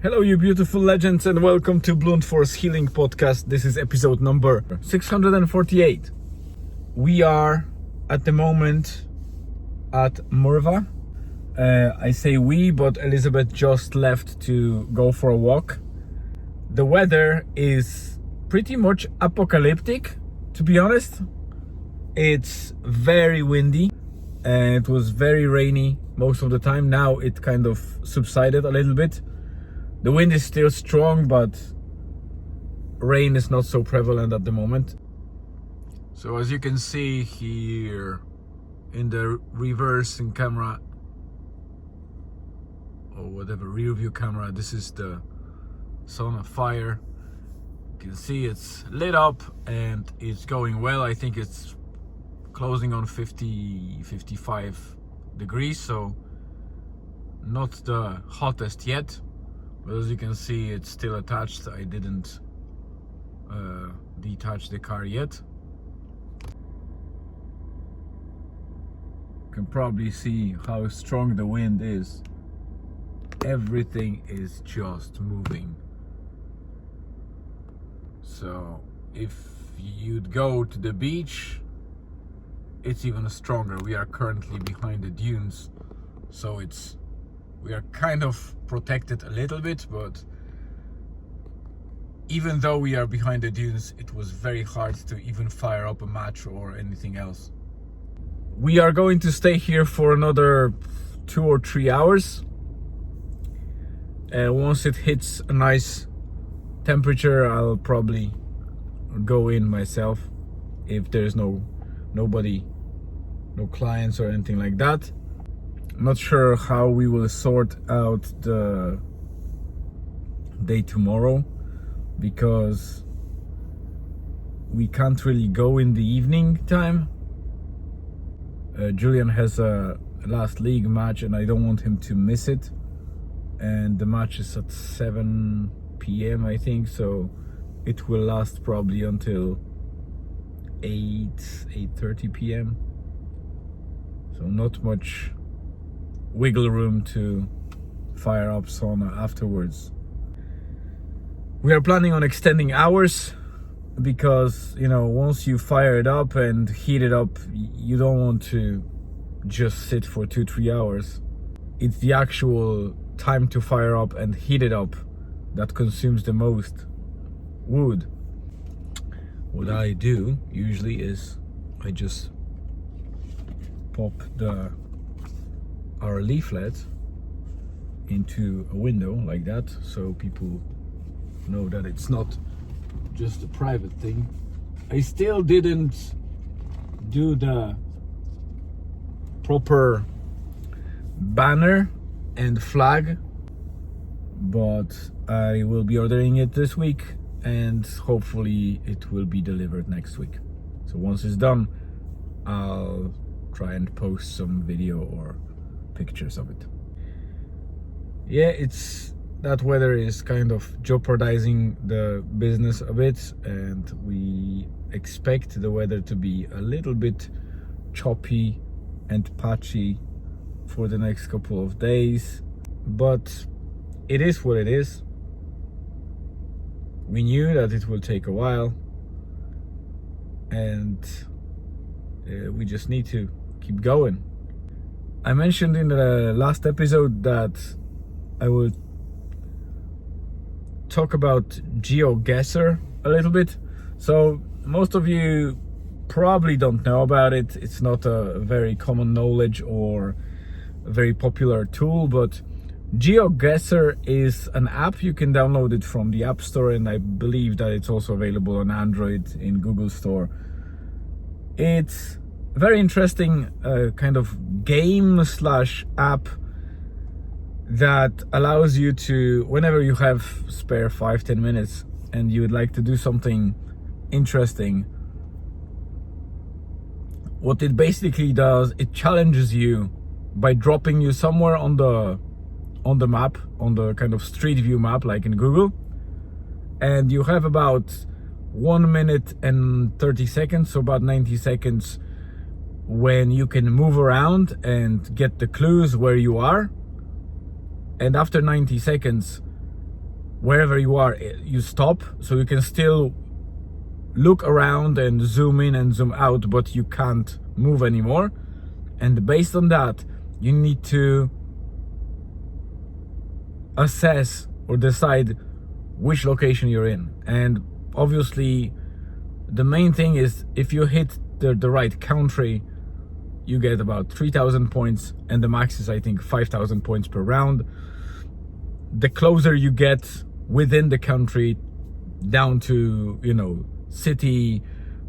Hello, you beautiful legends, and welcome to Blunt Force Healing Podcast. This is episode number 648. We are at the moment at Murva. I say we, but Elizabeth just left to go for a walk. The weather is pretty much apocalyptic, to be honest. It's very windy and it was very rainy most of the time. Now it kind of subsided a little bit. The wind is still strong, but rain is not so prevalent at the moment. So as you can see here in the reversing camera, or whatever, rear view camera, this is the sauna fire. You can see it's lit up and it's going well. I think it's closing on 55 degrees, so not the hottest yet. But as you can see, it's still attached. I didn't detach the car yet. You can probably see how strong the wind is. Everything is just moving. So if you'd go to the beach, it's even stronger. We are currently behind the dunes, so we are kind of protected a little bit, but even though we are behind the dunes, it was very hard to even fire up a match or anything else. We are going to stay here for another 2 or 3 hours. Once it hits a nice temperature, I'll probably go in myself if there's nobody, no clients or anything like that. I'm not sure how we will sort out the day tomorrow, because we can't really go in the evening time. Julian has a last league match and I don't want him to miss it, and the match is at 7 p.m. I think, so it will last probably until 8:30 p.m. so not much wiggle room to fire up sauna afterwards. We are planning on extending hours because, once you fire it up and heat it up, you don't want to just sit for 2-3 hours. It's the actual time to fire up and heat it up that consumes the most wood. What I do usually is I just pop our leaflet into a window like that, so people know that it's not just a private thing. I still didn't do the proper banner and flag, but I will be ordering it this week and hopefully it will be delivered next week. So once it's done, I'll try and post some video or pictures of it. Yeah, that weather is kind of jeopardizing the business a bit, and we expect the weather to be a little bit choppy and patchy for the next couple of days, but it is what it is. We knew that it will take a while, and we just need to keep going. I mentioned in the last episode that I will talk about GeoGuessr a little bit. So most of you probably don't know about it. It's not a very common knowledge or a very popular tool, but GeoGuessr is an app. You can download it from the App Store, and I believe that it's also available on Android in Google Store. It's very interesting kind of game / app that allows you to, whenever you have spare 5-10 minutes and you would like to do something interesting, what it basically does, it challenges you by dropping you somewhere on the map, on the kind of street view map like in Google, and you have about 1 minute and 30 seconds, so about 90 seconds, when you can move around and get the clues where you are. And after 90 seconds, wherever you are, you stop, so you can still look around and zoom in and zoom out, but you can't move anymore. And based on that, you need to assess or decide which location you're in. And obviously the main thing is, if you hit the right country, you get about 3,000 points, and the max is, I think, 5,000 points per round. The closer you get within the country, down to, you know, city,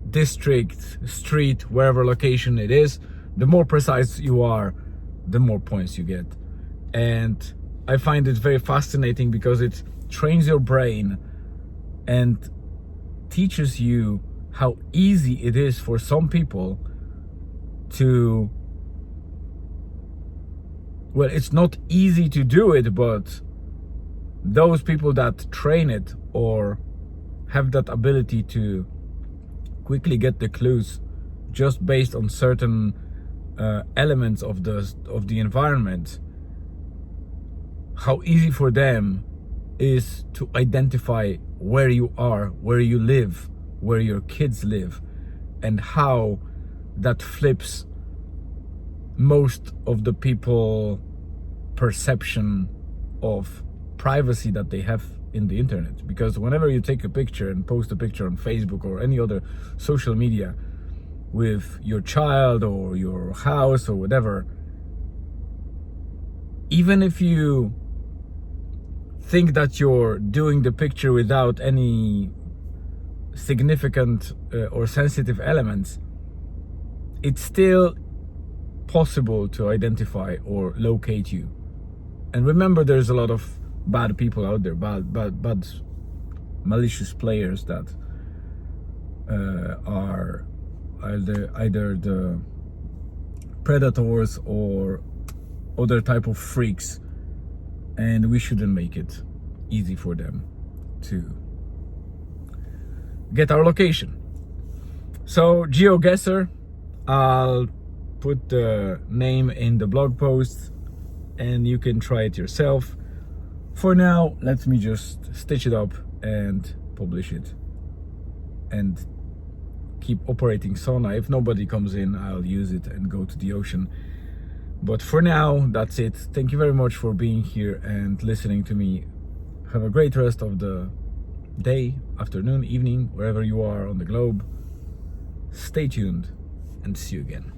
district, street, wherever location it is, the more precise you are, the more points you get. And I find it very fascinating because it trains your brain and teaches you how easy it is for some people to, well, it's not easy to do it, but those people that train it or have that ability to quickly get the clues just based on certain elements of the environment, how easy for them is to identify where you are, where you live, where your kids live, and how that flips most of the people perception of privacy that they have in the internet. Because whenever you take a picture and post a picture on Facebook or any other social media with your child or your house or whatever, even if you think that you're doing the picture without any significant or sensitive elements, it's still possible to identify or locate you. And remember, there's a lot of bad people out there, bad malicious players that are either the predators or other type of freaks, and we shouldn't make it easy for them to get our location. So GeoGuessr, I'll put the name in the blog post and you can try it yourself. For now, let me just stitch it up and publish it and keep operating Sona. If nobody comes in, I'll use it and go to the ocean. But for now, that's it. Thank you very much for being here and listening to me. Have a great rest of the day, afternoon, evening, wherever you are on the globe. Stay tuned and see you again.